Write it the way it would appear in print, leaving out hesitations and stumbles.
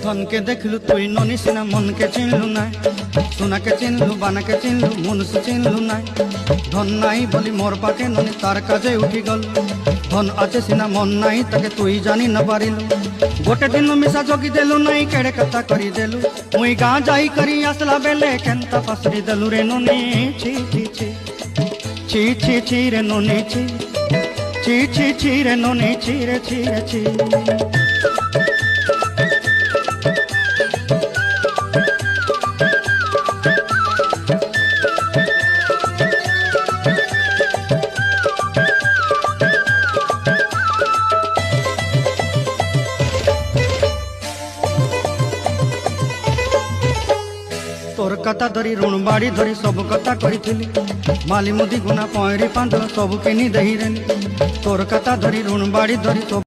धन के देखलु तुई ननी सिना मन के चिन्हलु ना सोना के चिन्हलु बाना के चिन्हलु मनुष्य चिन्हलु ना धन नाई बोली मोर पाके ननी तार काजे उठी गल धन आचे सिना मन नाई ताके तुई जानी न पारिलु गोटे दिन मिसा जगी देलु नाई केड़े कथा करी देलु मुई गाँ जाई करी आसला बेले केंता पासरी देलु रे ननी छी छी छी छी छी छी रे ननी छी छी छी छी रे ननी छी रे छी रे छी। तोर कथा धरी ऋण बाड़ी धरी सब कथा करी माली मुदी गुना पहरी पांदल सब किनी दही तोर कथा धरी ऋण बाड़ी धरी सब